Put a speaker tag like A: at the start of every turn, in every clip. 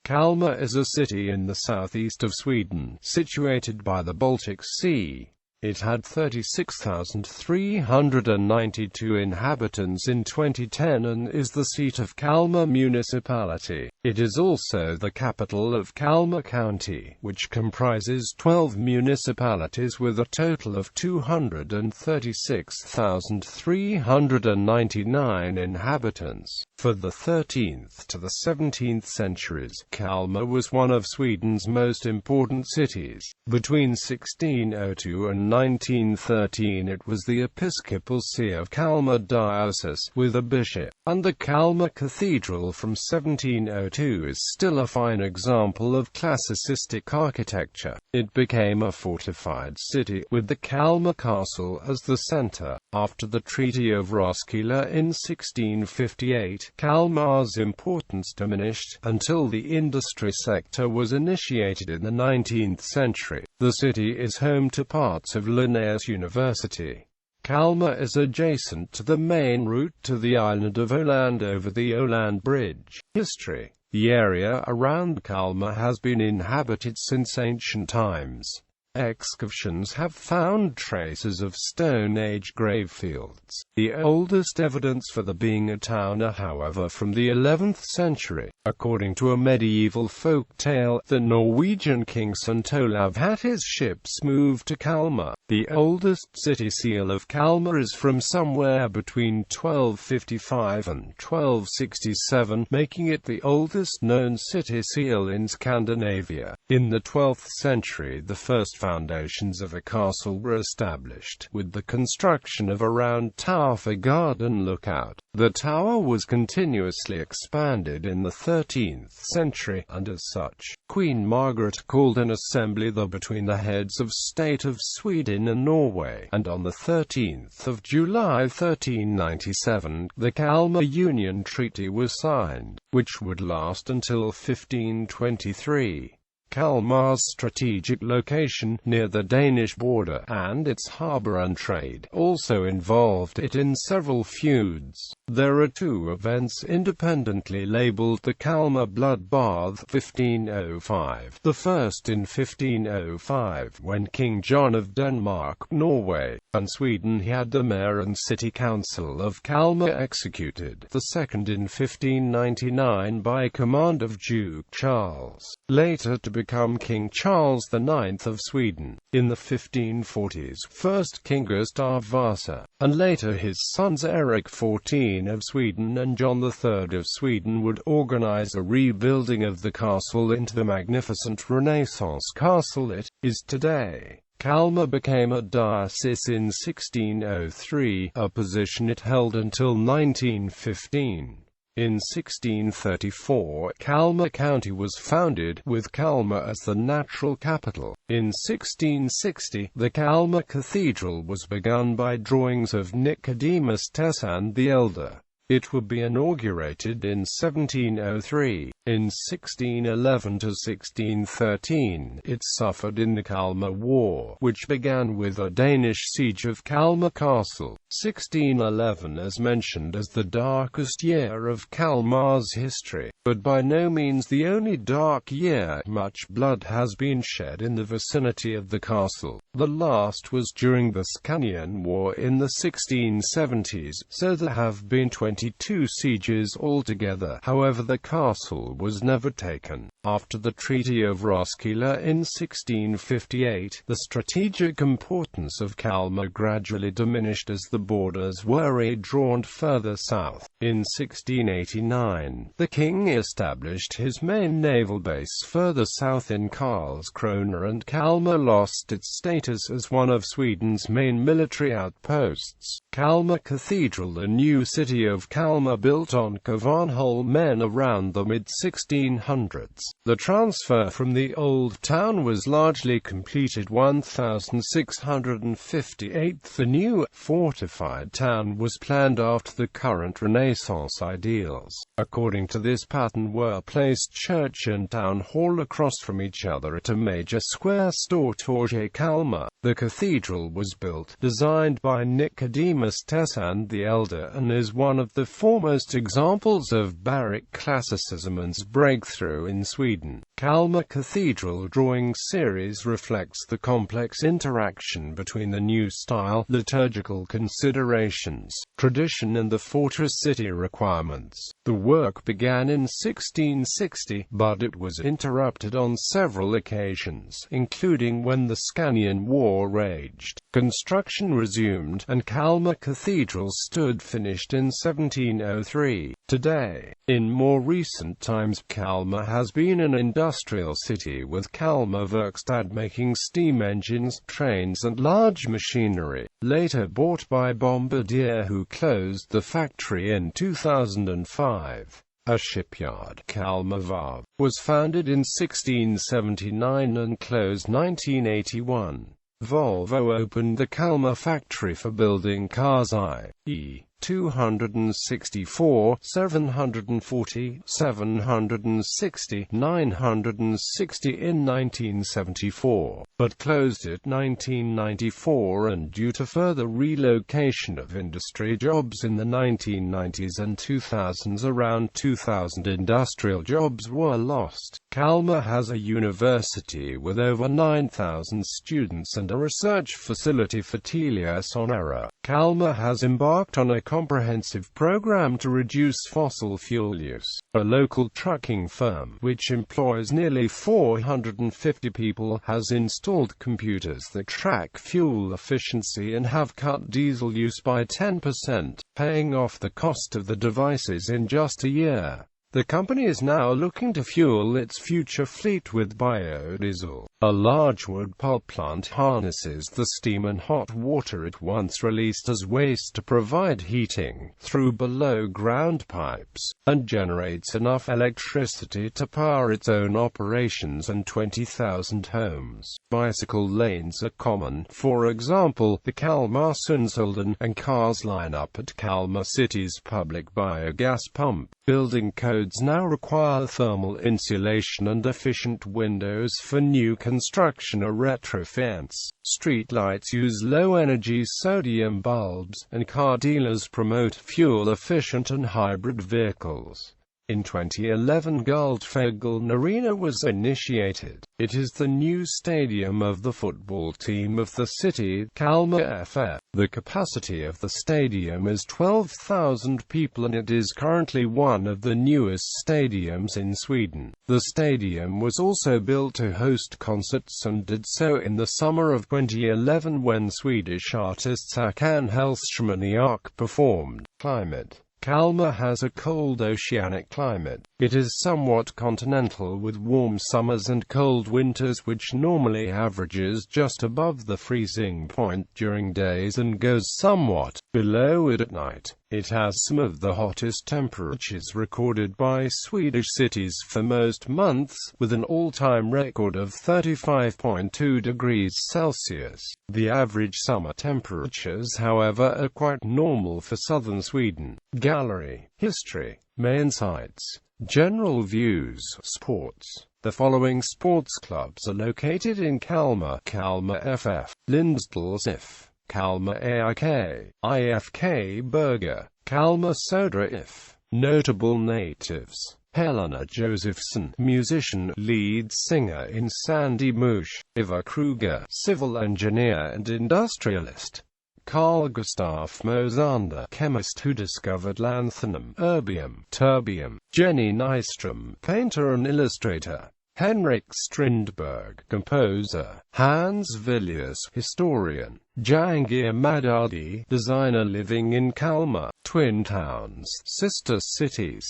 A: Kalmar is a city in the southeast of Sweden, situated by the Baltic Sea. It had 36,392 inhabitants in 2010 and is the seat of Kalmar Municipality. It is also the capital of Kalmar County, which comprises 12 municipalities with a total of 236,399 inhabitants. For the 13th to the 17th centuries, Kalmar was one of Sweden's most important cities. Between 1602 and 1913 it was the episcopal see of Kalmar Diocese, with a bishop, and the Kalmar Cathedral from 1702 is still a fine example of classicistic architecture. It became a fortified city, with the Kalmar Castle as the centre. After the Treaty of Roskilde in 1658, Kalmar's importance diminished, until the industry sector was initiated in the 19th century. The city is home to parts of Linnaeus University. Kalmar is adjacent to the main route to the island of Åland over the Åland Bridge. History. The area around Kalmar has been inhabited since ancient times. Excavations have found traces of Stone Age gravefields. The oldest evidence for the being a town are, however, from the 11th century. According to a medieval folk tale, the Norwegian king St. Olav had his ships moved to Kalmar. The oldest city seal of Kalmar is from somewhere between 1255 and 1267, making it the oldest known city seal in Scandinavia. In the 12th century, the first foundations of a castle were established, with the construction of a round tower for guard and lookout. The tower was continuously expanded in the 13th century, and as such, Queen Margaret called an assembly between the heads of state of Sweden and Norway, and on the 13th of July 1397, the Kalmar Union Treaty was signed, which would last until 1523. Kalmar's strategic location, near the Danish border, and its harbour and trade, also involved it in several feuds. There are two events independently labelled the Kalmar Bloodbath 1505. The first in 1505, when King John of Denmark, Norway, and Sweden had the mayor and city council of Kalmar executed. The second in 1599 by command of Duke Charles, later to become King Charles IX of Sweden. In the 1540s, first King Gustav Vasa, and later his sons Eric XIV of Sweden and John III of Sweden would organize a rebuilding of the castle into the magnificent Renaissance castle it is today. Kalmar became a diocese in 1603, a position it held until 1915. In 1634, Kalmar County was founded, with Kalmar as the natural capital. In 1660, the Kalmar Cathedral was begun by drawings of Nicodemus Tessin the Elder. It would be inaugurated in 1703. In 1611 to 1613, it suffered in the Kalmar War, which began with a Danish siege of Kalmar Castle. 1611 is mentioned as the darkest year of Kalmar's history, but by no means the only dark year. Much blood has been shed in the vicinity of the castle. The last was during the Scanian War in the 1670s, so there have been 22 sieges altogether. However, the castle was never taken. After the Treaty of Roskilde in 1658, the strategic importance of Kalmar gradually diminished as the borders were redrawn further south. In 1689, the king established his main naval base further south in Karlskrona, and Kalmar lost its status as one of Sweden's main military outposts. Kalmar Cathedral, the new city of Kalmar, built on Kvarnholmen around the mid-1600s. The transfer from the old town was largely completed 1658. The new, fortified town was planned after the current Renaissance ideals. According to this pattern were placed church and town hall across from each other at a major square Stortorget Kalmar. The cathedral was designed by Nicodemus Tessin the Elder, and is one of the foremost examples of Baroque classicism and breakthrough in Sweden. Kalmar Cathedral drawing series reflects the complex interaction between the new style, liturgical considerations, tradition and the fortress city requirements. The work began in 1660, but it was interrupted on several occasions, including when the Scanian War raged. Construction resumed, and Kalmar Cathedral stood finished in 1703. Today, in more recent times, Kalmar has been an industrial city with Kalmar Verkstad making steam engines, trains and large machinery, later bought by Bombardier, who closed the factory in 2005. A shipyard, Kalmar Varv, was founded in 1679 and closed 1981. Volvo opened the Kalmar factory for building cars i.e. 264, 740, 760, 960 in 1974, but closed it 1994 and due to further relocation of industry jobs in the 1990s and 2000s, around 2,000 industrial jobs were lost. Kalmar has a university with over 9,000 students and a research facility for Telias on Error. Kalmar has embarked on a comprehensive program to reduce fossil fuel use. A local trucking firm, which employs nearly 450 people, has installed computers that track fuel efficiency and have cut diesel use by 10%, paying off the cost of the devices in just a year. The company is now looking to fuel its future fleet with biodiesel. A large wood pulp plant harnesses the steam and hot water it once released as waste to provide heating through below-ground pipes, and generates enough electricity to power its own operations and 20,000 homes. Bicycle lanes are common. For example, the Kalmar Sundshalden and cars line up at Kalmar City's public biogas pump. Building codes now require thermal insulation and efficient windows for new construction or retrofits. Streetlights use low-energy sodium bulbs, and car dealers promote fuel-efficient and hybrid vehicles. In 2011, Guldfågeln Arena was initiated. It is the new stadium of the football team of the city, Kalmar FF. The capacity of the stadium is 12,000 people and it is currently one of the newest stadiums in Sweden. The stadium was also built to host concerts and did so in the summer of 2011 when Swedish artists Håkan Hellström and the Ark performed. Climate. Kalmar has a cold oceanic climate. It is somewhat continental with warm summers and cold winters, which normally averages just above the freezing point during days and goes somewhat below it at night. It has some of the hottest temperatures recorded by Swedish cities for most months, with an all-time record of 35.2 degrees Celsius. The average summer temperatures, however, are quite normal for southern Sweden. Gallery. History. Main sites. General views. Sports. The following sports clubs are located in Kalmar: Kalmar FF, Lindsdals IF, Kalmar AIK, IFK Berger, Kalmar Södra IF. Notable natives: Helena Josephson, musician, lead singer in Sandy Mush; Eva Kruger, civil engineer and industrialist; Carl Gustaf Mosander, chemist who discovered lanthanum, erbium, terbium; Jenny Nyström, painter and illustrator; Henrik Strindberg, composer; Hans Villiers, historian; Jahangir Madadi, designer living in Kalmar. Twin towns, sister cities.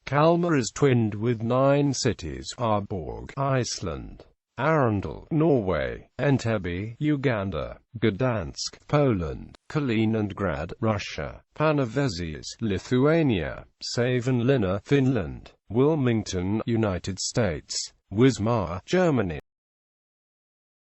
A: Kalmar is twinned with 9 cities: Arborg, Iceland; Arendal, Norway; Entebbe, Uganda; Gdansk, Poland; Kaliningrad, Russia; Panevėžys, Lithuania; Savonlinna, Finland; Wilmington, United States; Wismar, Germany.